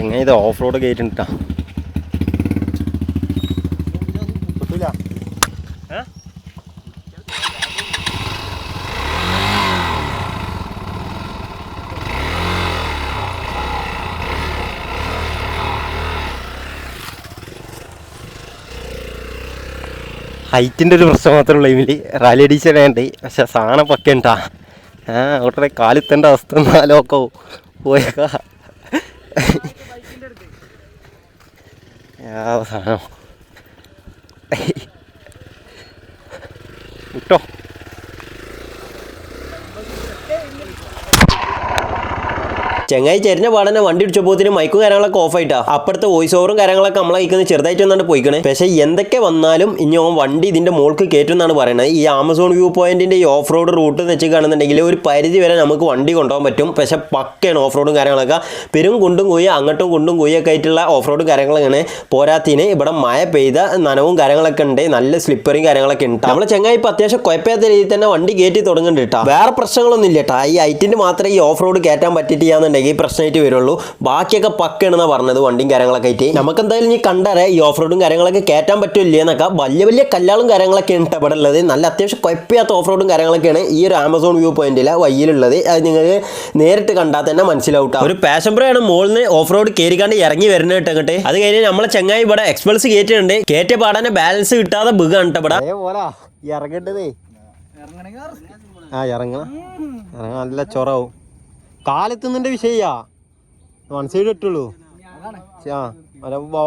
ചെങ്ങ ഇത് off road കയറ്റിട്ടാ കിട്ടൂല. ഹൈറ്റിൻ്റെ ഒരു പ്രശ്നം മാത്രമേ ഉള്ളൂ ഇതിൽ. റാലി എഡീഷൻ വേണ്ട, പക്ഷെ സാധനം പക്കണ്ടാ. അവിടെ കാലിത്തേണ്ട അവസ്ഥ നാലോക്കോ പോയേക്കാ. സാധനം വിട്ടോ. ചെങ്ങായി ചെരിഞ്ഞ പാടന്നെ വണ്ടി ഇടിച്ചപ്പോത്തിന് മൈക്കും കാര്യങ്ങളൊക്കെ ഓഫ് ആയിട്ടാ. അപ്പുറത്തെ വോയിസ് ഓവറും കാര്യങ്ങളൊക്കെ നമ്മളെ അയക്കുന്നത് ചെറുതായിട്ട് വന്നാണ്ട് പോയിക്കണേ. പക്ഷേ എന്തൊക്കെ വന്നാലും ഇനി ഓൻ വണ്ടി ഇതിന്റെ മോൾക്ക് കയറ്റുമെന്നാണ് പറയുന്നത്. ഈ ആമസോൺ വ്യൂ പോയിന്റിന്റെ ഈ ഓഫ് റോഡ് റൂട്ട് വെച്ച് കാണുന്നുണ്ടെങ്കിൽ ഒരു പരിധി വരെ നമുക്ക് വണ്ടി കൊണ്ടുപോകാൻ പറ്റും. പക്ഷേ പക്കയാണ് ഓഫ് റോഡും കാര്യങ്ങളൊക്കെ. പെരും കുണ്ടും കുയ്യ അങ്ങോട്ടും കുണ്ടും കുയ്യൊക്കെ ആയിട്ടുള്ള ഓഫ് റോഡ് കാര്യങ്ങളൊക്കെയാണ്. പോരാത്തിന് ഇവിടെ മഴ പെയ്ത നനവും കാര്യങ്ങളൊക്കെ ഉണ്ട്, നല്ല സ്ലിപ്പറും കാര്യങ്ങളൊക്കെ ഉണ്ട്. നമ്മളെ ചെങ്ങായി ഇപ്പം അത്യാവശ്യം കുഴപ്പമില്ലാത്ത രീതിയിൽ തന്നെ വണ്ടി കയറ്റി തുടങ്ങുന്നുണ്ട് കേട്ടോ. വേറെ പ്രശ്നങ്ങളൊന്നും ഇല്ല കേട്ടോ. ഈ ഹൈറ്റിന് മാത്രമേ ഈ ഓഫ് റോഡ് കയറ്റാൻ പറ്റിയിട്ടില്ലാന്നുണ്ടെങ്കിൽ പ്രശ്നമായിട്ട് വരുള്ളൂ. ബാക്കിയൊക്കെ പക്കയാണെന്നാണ് പറഞ്ഞത് വണ്ടിയും കാര്യങ്ങളൊക്കെ ആയിട്ട്. നമുക്ക് എന്തായാലും ഇനി കണ്ടറിയാം ഈ ഓഫ് റോഡും കാര്യങ്ങളൊക്കെ കയറ്റാൻ പറ്റില്ല എന്നൊക്കെ. വലിയ വലിയ കല്ലാളും കാര്യങ്ങളൊക്കെ ഉണ്ട് ഇവിടെ ഉള്ളത്. നല്ല അത്യാവശ്യം കുഴപ്പമില്ലാത്ത ഓഫ് റോഡും കാര്യങ്ങളൊക്കെയാണ് ഈ ഒരു ആമസോൺ വ്യൂ പോയിന്റിലെ വഴിയിലുള്ളത്. അത് നിങ്ങൾക്ക് നേരിട്ട് കണ്ടാൽ തന്നെ മനസ്സിലാവും. ഒരു പാഷൻ പ്രോ ആണ് മുകളിൽ നിന്ന് ഓഫ് റോഡ് കയറിക്കാണ്ട് ഇറങ്ങി വരുന്നത് കേട്ടെ. അത് കഴിഞ്ഞ് നമ്മളെ ചെങ്ങായി ഇവിടെ എക്സ്പൾസ് കയറ്റിട്ടുണ്ട്. കയറ്റിയ പാടാനെ ബാലൻസ് കിട്ടാതെ ബുഗാണ് ഇവിടെ. ഇറങ്ങേണ്ടതേ ഇറങ്ങണം നല്ല ചൊറാവും. കാലെത്തുന്നതിന്റെ വിഷയാ വൺ സൈഡ് ഇട്ടുള്ളൂ.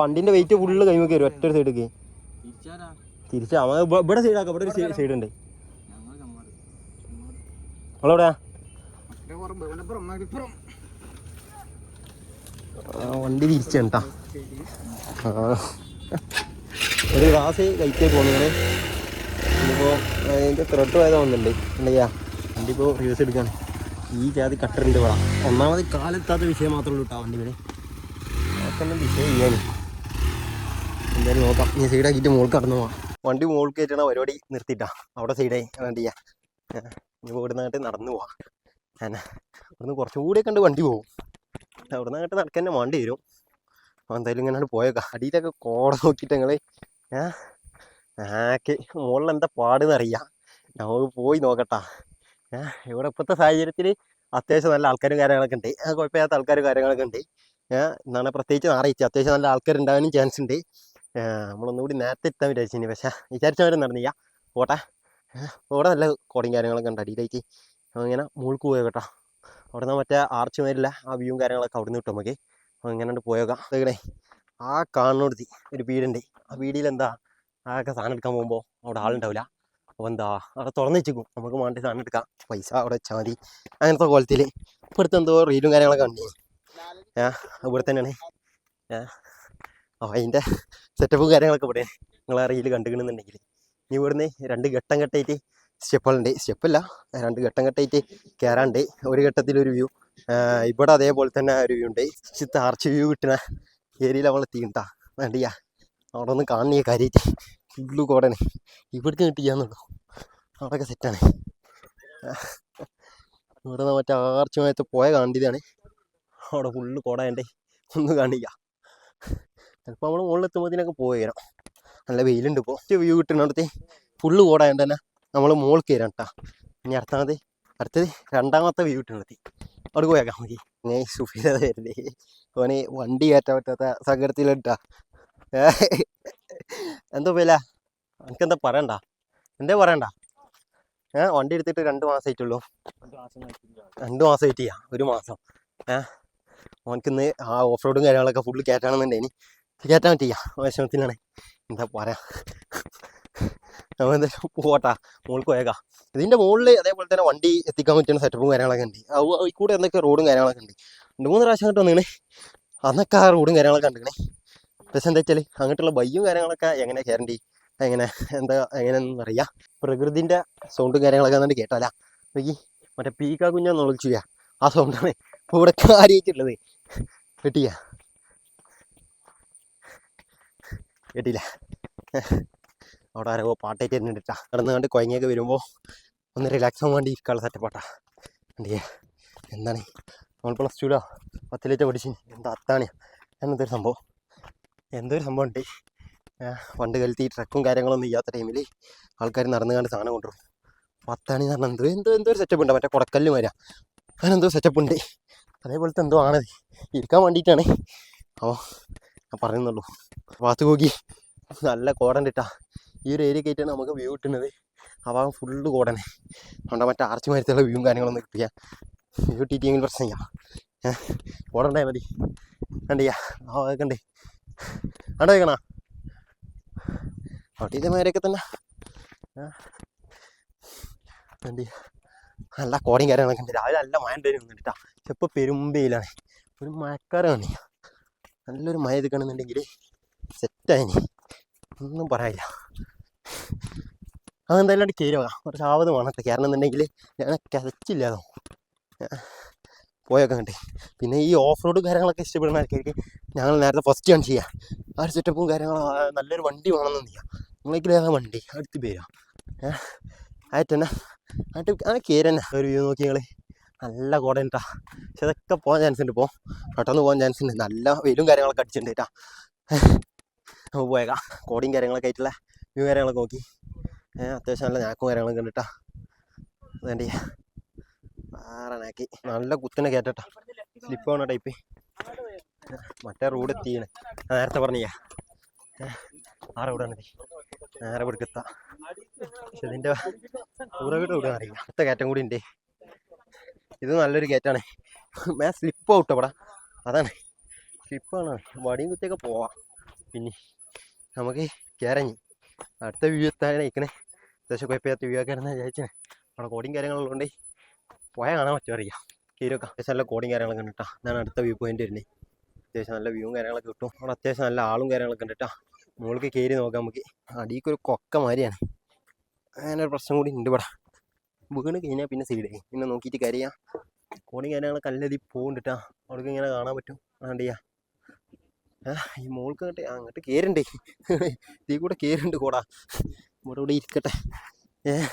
വണ്ടിന്റെ വെയിറ്റ് ഫുള്ള് കൈമൊക്കെ വരും ഒറ്റ സൈഡിലേക്ക്. തിരിച്ചാ ഇവിടെ സൈഡാക്കാം. ഇവിടെ ഒരു സൈഡ് ഉണ്ട്. നമ്മളെവിടെയാ വണ്ടി തിരിച്ചാ. ഒരു ഗ്ലാസ് കഴിച്ചേ പോകുന്നത്. ഇനിയിപ്പോൾ അതിൻ്റെ ത്രെഡ് പോയത് വന്നിട്ടുണ്ട് ഉണ്ടെയ്യാ. വണ്ടി ഇപ്പോൾ റിവേഴ്സ് എടുക്കുകയാണ്. ഈ ജാതി കട്ടറിൻ്റെ ഇവിടെ ഒന്നാമത് കാലെത്താത്ത വിഷയം മാത്രമേ ഉള്ളൂ കേട്ടോ. വണ്ടി വരെ അതൊക്കെ വിഷയം ചെയ്യാനും എന്തായാലും നോക്കാം. ഇനി സൈഡാക്കിയിട്ട് മോൾക്ക് കടന്നു പോവാം. വണ്ടി മോൾക്ക് കയറ്റണ പരിപാടി നിർത്തിയിട്ടാ. അവിടെ സൈഡായി വേണ്ടിയാ. ഇനി ഇവിടുന്നായിട്ട് നടന്നു പോവാം. ഇവിടുന്ന് കുറച്ചും കൂടിയൊക്കെ ഉണ്ട് വണ്ടി പോകും. അവിടെ നിന്നായിട്ട് നടക്കാൻ തന്നെ വണ്ടി വരും. എന്തായാലും ഇങ്ങനെ പോയേക്കാം. അടിയിലൊക്കെ കോട നോക്കിയിട്ട് ഞങ്ങൾ മുകളിൽ എന്താ പാടെന്നറിയാം. നമുക്ക് പോയി നോക്കട്ടാ. ഇവിടെ ഇപ്പോഴത്തെ സാഹചര്യത്തിൽ അത്യാവശ്യം നല്ല ആൾക്കാരും കാര്യങ്ങളൊക്കെ ഉണ്ട്. കുഴപ്പമില്ലാത്ത ആൾക്കാരും കാര്യങ്ങളൊക്കെ ഉണ്ട്. എന്നാണ് പ്രത്യേകിച്ച് ഞായറാഴ്ച അത്യാവശ്യം നല്ല ആൾക്കാരുണ്ടാകാനും ചാൻസ് ഉണ്ട്. നമ്മളൊന്നുകൂടി നേരത്തെ എത്താൻ വിചാരിച്ചിന്, പക്ഷേ വിചാരിച്ചവരെ നടന്നില്ല. പോട്ടെ. ഇവിടെ നല്ല കോടയും കാര്യങ്ങളൊക്കെ ഉണ്ട് അടിയിലേക്ക്. ഇങ്ങനെ മുകൾക്ക് പോയോ കേട്ടോ. അവിടെ നിന്ന് മറ്റേ ആർച്ച് മാരില്ല ആ വ്യൂവും കാര്യങ്ങളൊക്കെ അവിടെ നിന്ന് കിട്ടും നമുക്ക്. അപ്പോൾ ഇങ്ങനെ പോയേക്കാം. അതേ ആ കാണുന്നോടത്തി ഒരു വീടുണ്ട്. ആ വീടിൽ എന്താ ആകെ സാധനം എടുക്കാൻ പോകുമ്പോൾ അവിടെ ആളുണ്ടാവില്ല. അപ്പോൾ എന്താ അവിടെ തുറന്ന് വെച്ചേക്കും. നമുക്ക് വേണ്ടി സാധനം എടുക്കാം, പൈസ അവിടെ വെച്ചാൽ മതി. അങ്ങനത്തെ കോലത്തിൽ ഇവിടുത്തെ എന്തോ റീലും കാര്യങ്ങളൊക്കെ ഉണ്ട്. ഇവിടെ തന്നെയാണ്. അതിൻ്റെ സെറ്റപ്പും കാര്യങ്ങളൊക്കെ ഇവിടെ നിങ്ങൾ ആ റീല് കണ്ടുകിടുന്നുണ്ടെങ്കിൽ. ഇനി ഇവിടുന്ന് 2 ഘട്ടം ഘട്ടമായിട്ട് സ്റ്റെപ്പുകളുണ്ട്. സ്റ്റെപ്പല്ല, 2 ഘട്ടം ഘട്ടമായിട്ട് കയറാണ്ട്. ഒരു ഘട്ടത്തിലൊരു വ്യൂ. ഇവിടെ അതേപോലെ തന്നെ ഒരു വ്യൂ ഉണ്ട്. ആർച്ച് വ്യൂ കിട്ടുന്ന ഏരിയയിൽ നമ്മൾ എത്തിയിട്ടാ വേണ്ടിയാ. അവിടെ ഒന്ന് കാണുന്ന കാര്യമായിട്ട് ഫുള്ള് കോടനെ ഇവിടേക്ക് കിട്ടിയാന്നുള്ളൂ. അവിടെയൊക്കെ സെറ്റാണ്. ഇവിടെ നിന്ന് മറ്റേ ആർച്ചുമായിട്ട് പോയ കാണിയതാണ്. അവിടെ ഫുള്ള് കോടയുണ്ട്, ഒന്നും കാണില്ല. ചിലപ്പോൾ നമ്മൾ മുകളിലെത്തുമ്പോഴത്തേനൊക്കെ പോയേരാം. നല്ല വെയിലുണ്ട് ഇപ്പോൾ. വ്യൂ കിട്ടുന്നിടത്ത് ഫുള്ള് കോടയുണ്ട് തന്നെ നമ്മൾ മുകളിൽ കയറാം കേട്ടോ. ഇനി അടുത്തത് 2ാമത്തെ വ്യൂ കിട്ടുന്നിടത്ത് അവിടെ പോയേക്കാം മതി. ഞാൻ സുഫീല തരുന്നേ ഓന് വണ്ടി കയറ്റാൻ പറ്റാത്ത സങ്കടത്തിലിട്ടാ. എന്തോ വില എനിക്കെന്താ പറയണ്ട, എന്തേ പറയണ്ട. വണ്ടി എടുത്തിട്ട് 2 മാസമായിട്ടുള്ളൂ. 2 മാസമായിട്ട് ചെയ്യാം, 1 മാസം. ഓനക്കിന്ന് ആ ഓഫ് റോഡും കാര്യങ്ങളൊക്കെ ഫുള്ള് കയറ്റാണെന്നുണ്ടെങ്കിൽ കയറ്റാൻ പറ്റില്ല. വിഷമത്തിലാണ്, എന്താ പറയാ. നമ്മൾ എന്തായാലും പോട്ടാ, മുകളിൽ പോയേക്കാം. ഇതിൻ്റെ മുകളിൽ അതേപോലെ തന്നെ വണ്ടി എത്തിക്കാൻ പറ്റുന്ന സെറ്റപ്പും കാര്യങ്ങളൊക്കെ ഉണ്ട്. ഈ കൂടെ എന്തൊക്കെ റോഡും കാര്യങ്ങളൊക്കെ ഉണ്ട്. 2-3 പ്രാവശ്യം അങ്ങോട്ട് വന്നിങ്ങനെ അന്നൊക്കെ ആ റോഡും കാര്യങ്ങളൊക്കെ കണ്ടിക്കണേ. പക്ഷെ എന്താ വെച്ചാൽ അങ്ങോട്ടുള്ള ബയ്യും കാര്യങ്ങളൊക്കെ എങ്ങനെ ഗ്യാരണ്ടി എങ്ങനെയാണെന്ന് അറിയാം. പ്രകൃതിൻ്റെ സൗണ്ടും കാര്യങ്ങളൊക്കെ എന്നിട്ട് കേട്ടാലാ നോക്കി. മറ്റേ പീക്കാ കുഞ്ഞാന്ന് വിളിച്ചു ചെയ്യാം, ആ സൗണ്ടാണ് ഇപ്പോൾ ഇവിടെ കാര്യമായിട്ടുള്ളത്. കേട്ടില്ല അവിടെ ആരോ പാട്ടായിട്ട് തന്നെട്ടാ. നടന്നുകൊണ്ട് കുഴങ്ങിയൊക്കെ വരുമ്പോൾ ഒന്ന് റിലാക്സ് ആവാൻ വേണ്ടി ഇരിക്കാനുള്ള സെറ്റപ്പാട്ടാ. എന്ത് ചെയ്യാ, എന്താണ് നമ്മൾ +2 10 പഠിച്ചു. എന്താ അത്താണ് എന്നൊരു സംഭവം ഉണ്ട്. പണ്ട് കാലത്ത് ഈ ട്രക്കും കാര്യങ്ങളൊന്നും ഇല്ലാത്ത ടൈമിൽ ആൾക്കാർ നടന്നു കണ്ട് സാധനം കൊണ്ടുവരും. 10 മണി എന്ന് പറഞ്ഞാൽ എന്തോ ഒരു സെറ്റപ്പ് ഉണ്ട്, മറ്റേ കുടക്കല്ല് വരാം അങ്ങനെന്തോ സെറ്റപ്പ് ഉണ്ട്. അതേപോലത്തെ എന്തോ ആണത്, ഇരിക്കാൻ വേണ്ടിയിട്ടാണ്. അപ്പോൾ ഞാൻ പറയുന്നുള്ളൂ. ഭാഗത്ത് നോക്കി നല്ല കോടൻ്റെ ഇട്ടാ ഈ ഒരു ഏരിയ ആയിട്ടാണ് നമുക്ക് വ്യൂ കിട്ടുന്നത്. ആ ഭാഗം ഫുള്ള് കോടനെ അതുകൊണ്ട് മറ്റേ ആർച്ച് മരത്തുള്ള വ്യൂവും കാര്യങ്ങളൊന്നും കിട്ടില്ല. വ്യൂ കിട്ടിയിട്ടെങ്കിൽ പ്രശ്നമില്ല. കോട ഉണ്ടായാൽ മതി. കണ്ടിയാ ആ ഭാഗമൊക്കെ ഉണ്ട്. അവിടെ വെക്കണ ഒട്ടിയമാരൊക്കെ തന്നെ എന്ത് നല്ല കോടയും കാര്യങ്ങളൊക്കെ ഉണ്ട്. രാവിലെ നല്ല മഴ ഉണ്ടായിരുന്നു കേട്ടാ. പക്ഷെ ഇപ്പോൾ പെരുമ്പയിലാണ്, ഒരു മഴക്കാരാണ്. നല്ലൊരു മഴ എടുക്കണമെന്നുണ്ടെങ്കിൽ സെറ്റായിനി, ഒന്നും പറയാനില്ല. അതെന്തായാലും കയറി പോകാം. കുറച്ച് ആവത് വേണത്തെ കയറണം എന്നുണ്ടെങ്കിൽ ഞാൻ കിതച്ചില്ലാതോ പോയൊക്കെ കണ്ടേ. പിന്നെ ഈ ഓഫ് റോഡ് കാര്യങ്ങളൊക്കെ ഇഷ്ടപ്പെടുന്ന ആൾക്കാർക്ക് ഞങ്ങൾ നേരത്തെ ഫസ്റ്റ് ആണ് ചെയ്യുക. ആ ഒരു സെറ്റപ്പും കാര്യങ്ങളും നല്ലൊരു വണ്ടി വേണമെന്ന് ചെയ്യാം. നിങ്ങളേക്കിലേതാ വണ്ടി അടുത്ത് പേരാ ആയിട്ട് തന്നെ ആയിട്ട് ആ കയറി തന്നെ ഒരു വ്യൂ നോക്കി നിങ്ങൾ. നല്ല കോട ഉണ്ടാ, പക്ഷെ അതൊക്കെ പോകാൻ ചാൻസ് ഉണ്ട്. ഇപ്പോൾ പെട്ടെന്ന് പോകാൻ ചാൻസ് ഉണ്ട്. നല്ല വെയിലും കാര്യങ്ങളൊക്കെ അടിച്ചിട്ടുണ്ട് കേട്ടാ. നമുക്ക് പോയേക്കാം. കോടയും കാര്യങ്ങളൊക്കെ ആയിട്ടുള്ള വ്യൂ കാര്യങ്ങളൊക്കെ നോക്കി അത്യാവശ്യം നല്ല ഞാക്കും കാര്യങ്ങളൊക്കെ ഉണ്ട് കേട്ടാ. വേണ്ടി വേറെ നാക്കി നല്ല കുത്തിനെ കയറ്റട്ടാ. സ്ലിപ്പ് ആവണ ടൈപ്പ് മറ്റേ റോഡ് എത്തിയാണ്. നേരത്തെ പറഞ്ഞാ ആ റോഡാണ് നേരെ പിടിക്കെത്താ. പക്ഷെ ഇതിൻ്റെ ഉറവിട റോഡ് അറിയില്ല. അടുത്ത കയറ്റം കൂടി ഉണ്ട്. ഇത് നല്ലൊരു കയറ്റാണ്. സ്ലിപ്പ് ഔട്ടോ അവിടെ, അതാണ് സ്ലിപ്പാണ്. വടിയും കുത്തിയൊക്കെ പോവാം. പിന്നെ നമുക്ക് കയറഞ്ഞി അടുത്ത വ്യൂ എത്താൻ നയിക്കണേ. അത്യാവശ്യം കുഴപ്പമില്ലാത്ത വ്യൂ ഒക്കെ ആണെന്ന് വിചാരിച്ചേ. അവിടെ കോടിയും കാര്യങ്ങളുള്ളതുകൊണ്ട് പോയാൽ കാണാൻ പറ്റുമോ അറിയാം. കീരൊക്കെ അത്യാവശ്യം നല്ല കോടിയും കാര്യങ്ങളൊക്കെ ഉണ്ട് കേട്ടോ. ഇതാണ് അടുത്ത വ്യൂ പോയിന്റ് വരുന്നത്. അത്യാവശ്യം നല്ല വ്യൂവും കാര്യങ്ങളൊക്കെ കിട്ടും. അവിടെ അത്യാവശ്യം നല്ല ആളും കാര്യങ്ങളൊക്കെ ഉണ്ട് കേട്ടോ. മുകളിലേക്ക് കയറി നോക്കാം നമുക്ക്. അടിക്കൊരു കൊക്ക മാതിരിയാണ്. അങ്ങനെ ഒരു പ്രശ്നം കൂടി ഉണ്ട് ഇവിടെ. വീണ് കഴിഞ്ഞാൽ പിന്നെ സൈഡായി, പിന്നെ നോക്കിയിട്ട് കരയാം. കോടിയും കാര്യങ്ങളൊക്കെ നല്ല ഇതിൽ പോകുന്നുണ്ട് കേട്ടോ. അവിടേക്ക് ഇങ്ങനെ കാണാൻ പറ്റും. ആണ്ടിയാ ഈ മോൾക്ക് അങ്ങോട്ട് കയറുണ്ടേ. ഇതിൽ കൂടെ കയറുണ്ട് കോടാ. ഇവിടെ ഇരിക്കട്ടെ.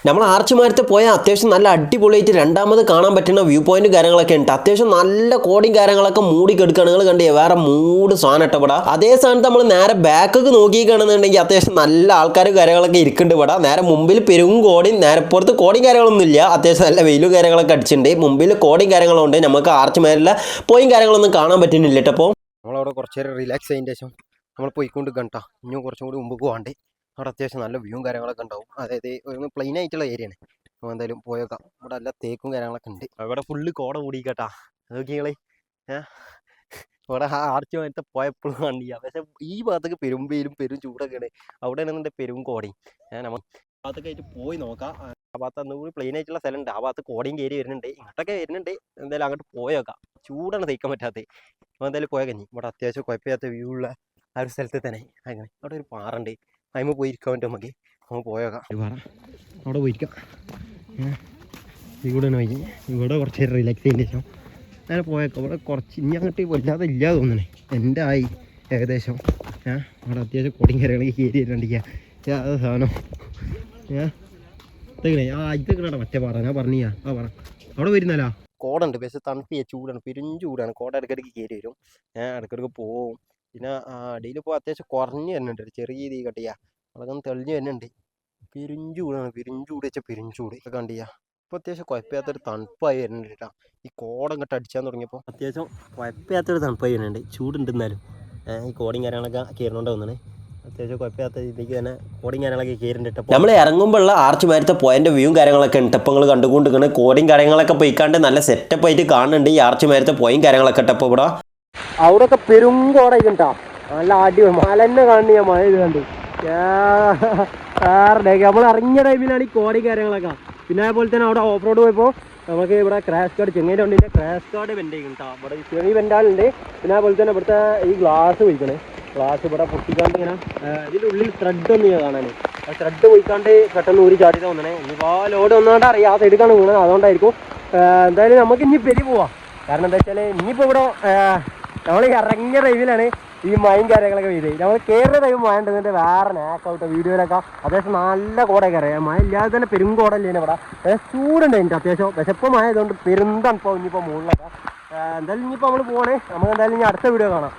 നമ്മൾ ആർച്ചുമാരത്ത് പോയാൽ അത്യാവശ്യം നല്ല അടിപൊളിയായിട്ട് രണ്ടാമത് കാണാൻ പറ്റുന്ന വ്യൂ പോയിന്റ് കാര്യങ്ങളൊക്കെ ഉണ്ട്. അത്യാവശ്യം നല്ല കോടിയും കാര്യങ്ങളൊക്കെ മൂടി കെടുക്കുകയാണ്. നിങ്ങൾ കണ്ടേ വേറെ മൂട് സാധനം ഇട്ടപ്പെടാ. അതേ സ്ഥാനത്ത് നമ്മൾ നേരെ ബാക്കൊക്കെ നോക്കിക്കാണെന്നുണ്ടെങ്കിൽ അത്യാവശ്യം നല്ല ആൾക്കാർ കാര്യങ്ങളൊക്കെ ഇരിക്കുന്നുണ്ട് ഇവിടെ. നേരെ മുമ്പിൽ പെരും കോടിയും, നേരെ പുറത്ത് കോടിയും കാര്യങ്ങളൊന്നും ഇല്ല. അത്യാവശ്യം നല്ല വെയിലും കാര്യങ്ങളൊക്കെ അടിച്ചിട്ടുണ്ട്. മുമ്പിൽ കോടിയും കാര്യങ്ങളുണ്ട്. നമുക്ക് ആർച്ചുമാരിലെ പോയും കാര്യങ്ങളൊന്നും കാണാൻ പറ്റുന്നില്ല കേട്ടോ. അപ്പോൾ നമ്മളവിടെ കുറച്ച് നേരം റിലാക്സ് ചെയ്തതിന് ശേഷം നമ്മൾ പോയിക്കൊണ്ട് കണ്ടാ ഇനിയും കുറച്ചും കൂടി മുമ്പ് പോകാണ്ട്. അവിടെ അത്യാവശ്യം നല്ല വ്യൂവും കാര്യങ്ങളൊക്കെ ഉണ്ടാവും. അതായത് ഒരു പ്ലെയിൻ ആയിട്ടുള്ള ഏരിയയാണ്. അപ്പോൾ എന്തായാലും പോയേക്കാം. ഇവിടെ എല്ലാ തേക്കും കാര്യങ്ങളൊക്കെ ഉണ്ട്. അവിടെ ഫുള്ള് കോട മൂടി കേട്ടാ. അതൊക്കെ നിങ്ങളെ ഇവിടെ ആർച്ച് മരത്തെ പോയപ്പോഴും കണ്ടില്ല. പക്ഷേ ഈ ഭാഗത്തൊക്കെ പെരുമ്പേരും പെരും ചൂടൊക്കെയാണ്. അവിടെ ആണെന്നുണ്ടെങ്കിൽ പെരും കോടയും. നമ്മൾ ഭാഗത്തൊക്കെ ആയിട്ട് പോയി നോക്കാം. ആ ഭാഗത്ത് അന്നുകൂടി പ്ലെയിൻ ആയിട്ടുള്ള സ്ഥലമുണ്ട്. ആ ഭാഗത്ത് കോടയും കയറി വരുന്നുണ്ട്. ഇങ്ങോട്ടൊക്കെ വരുന്നുണ്ട്. എന്തായാലും അങ്ങോട്ട് പോയേക്കാം. ചൂടാണ് തയ്ക്കാൻ പറ്റാത്തത്. അപ്പോൾ എന്തായാലും പോയ കഞ്ഞി. ഇവിടെ അത്യാവശ്യം കുഴപ്പമില്ലാത്ത വ്യൂ ഉള്ള ആ ഒരു സ്ഥലത്ത് തന്നെ അങ്ങനെ അവിടെ ഒരു പാറുണ്ട്. അതിന് പോയിരിക്കാൻ പറ്റും നമുക്ക്. നമുക്ക് പോയേക്കാം. പാറ അവിടെ പോയിരിക്കാം. ഇവിടെ പോയി ഇവിടെ കുറച്ച് നേരം റിലാക്സ് ചെയ്തതിന് ശേഷം അങ്ങനെ പോയേക്കാം. ഇവിടെ കുറച്ച് ഇനി അങ്ങോട്ട് വല്ലാതെ ഇല്ല തോന്നണേ. എൻ്റെ ആയി ഏകദേശം. അവിടെ അത്യാവശ്യം കൊടിയും കാര്യങ്ങളൊക്കെ കയറി വരുന്നുണ്ടിരിക്കുക. അത് സാധനം ഇതെങ്ങനെ ഇതൊക്കെ മറ്റേ പാറ ഞാൻ പറഞ്ഞാ ആ പറ അവിടെ വരുന്നല്ലോ. കോടുണ്ട് പക്ഷെ തണുപ്പിയ ചൂടാണ്, പെരും ചൂടാണ്. കോട ഇടയ്ക്കിടയ്ക്ക് കയറി വരും. ഇടയ്ക്കിടയ്ക്ക് പോവും. പിന്നെ അടിയിൽ ഇപ്പോൾ അത്യാവശ്യം കുറഞ്ഞ് വരുന്നുണ്ട്. ചെറിയ രീതി കട്ടിയാ അതൊക്കെ തെളിഞ്ഞ് വരുന്നുണ്ട്. പെരുംചൂടാണ്, പെരുംചൂട് വെച്ചാൽ പെരുംചൂട് ഒക്കെ കണ്ടിയാ. ഇപ്പോൾ അത്യാവശ്യം കുഴപ്പമില്ലാത്തൊരു തണുപ്പായി വരുന്നുണ്ട് കേട്ടോ. ഈ കോട ഇങ്ങോട്ട് അടിച്ചാൻ തുടങ്ങിയപ്പോൾ അത്യാവശ്യം കുഴപ്പമില്ലാത്തൊരു തണുപ്പായി വരുന്നുണ്ട്. ചൂടുണ്ടെന്നാലും ഈ കോടയും കാര്യങ്ങളൊക്കെ കയറുന്നുണ്ട് തോന്നുന്നത്. അത്യാവശ്യം കുഴപ്പമില്ലാത്ത രീതിക്ക് തന്നെ കോടിയും കാര്യങ്ങളൊക്കെ കയറിയിട്ട് നമ്മൾ ഇറങ്ങുമ്പോഴുള്ള ആർച്ചുമാരത്തെ പോയിന്റ് വ്യൂവും കാര്യങ്ങളൊക്കെ ഉണ്ട്. ഇപ്പോൾ നിങ്ങൾ കണ്ടുകൊണ്ടിരിക്കുന്നത് കോടിയും കാര്യങ്ങളൊക്കെ പോയിക്കാണ്ട് നല്ല സെറ്റപ്പ് ആയിട്ട് കാണുന്നുണ്ട്. ഈ ആർച്ചുമാരത്തെ പോയും കാര്യങ്ങളൊക്കെ ഇട്ടപ്പോൾ ഇവിടെ അവിടെയൊക്കെ പെരും കോടയൊക്കെ ഉണ്ടാ. നല്ല അടിപൊളി മല തന്നെ കാണുന്നു. ഞാൻ മഴ ഇത് കണ്ട് നമ്മൾ ഇറങ്ങിയ ടൈമിലാണ് ഈ കോടയും കാര്യങ്ങളൊക്കെ. പിന്നെ അതുപോലെ തന്നെ അവിടെ ഓഫ് റോഡ് പോയപ്പോൾ നമുക്ക് ഇവിടെ ക്രാഷ് കാർഡ് ചെങ്ങൈൻ്റെ വണ്ടിൻ്റെ ക്രാഷ് കാർഡ് വെൻ്റ് ചെയ്യുന്നുണ്ടാ. ഇവിടെ ചെറിയ വെൻ്റാളുണ്ട്. പിന്നെ അതുപോലെ തന്നെ ഇവിടുത്തെ ഈ ഗ്ലാസ് പോയിക്കണേ. ഗ്ലാസ് ഇവിടെ പൊട്ടിക്കാണ്ട് ഇങ്ങനെ ഇതിൻ്റെ ഉള്ളിൽ ത്രെഡ് ഒന്നും ചെയ്യാൻ കാണാൻ. ആ ത്രെഡ് പോയിക്കാണ്ട് പെട്ടെന്ന് ഊരി ചാടി തോന്നണേ. ഇനിയിപ്പോൾ ലോഡ് ഒന്നാണ്ട് അറിയാം ആ സൈഡിലേക്കാണ് വീണത്. അതുകൊണ്ടായിരിക്കും. എന്തായാലും നമുക്ക് ഇനി പെരി പോവാം. കാരണം എന്താ വെച്ചാൽ ഇനിയിപ്പോൾ ഇവിടെ നമ്മൾ ഇറങ്ങിയ ടൈമിലാണ് ഈ മഴയും കാര്യങ്ങളൊക്കെ പെയ്ത്. നമ്മൾ കയറുന്ന ടൈം മഴ ഉണ്ടെന്നിട്ട് വേറെ നാക്കൗട്ട് വീഡിയോയിലൊക്കെ അത്യാവശ്യം നല്ല കോടയൊക്കെ അറിയാം. മഴ ഇല്ലാതെ തന്നെ പെരും കോടല്ലേ ഇവിടെ. ചൂടുണ്ട് അതിൻ്റെ അത്യാവശ്യം. പക്ഷെ ഇപ്പോൾ മഴ ആയതുകൊണ്ട് പെരുന്താണ് ഇപ്പോൾ ഇനിയിപ്പോൾ മുകളിലൊക്കെ. എന്തായാലും ഇനിയിപ്പോൾ നമ്മൾ പോകണേ. നമുക്ക് എന്തായാലും ഇനി അടുത്ത വീഡിയോ കാണാം.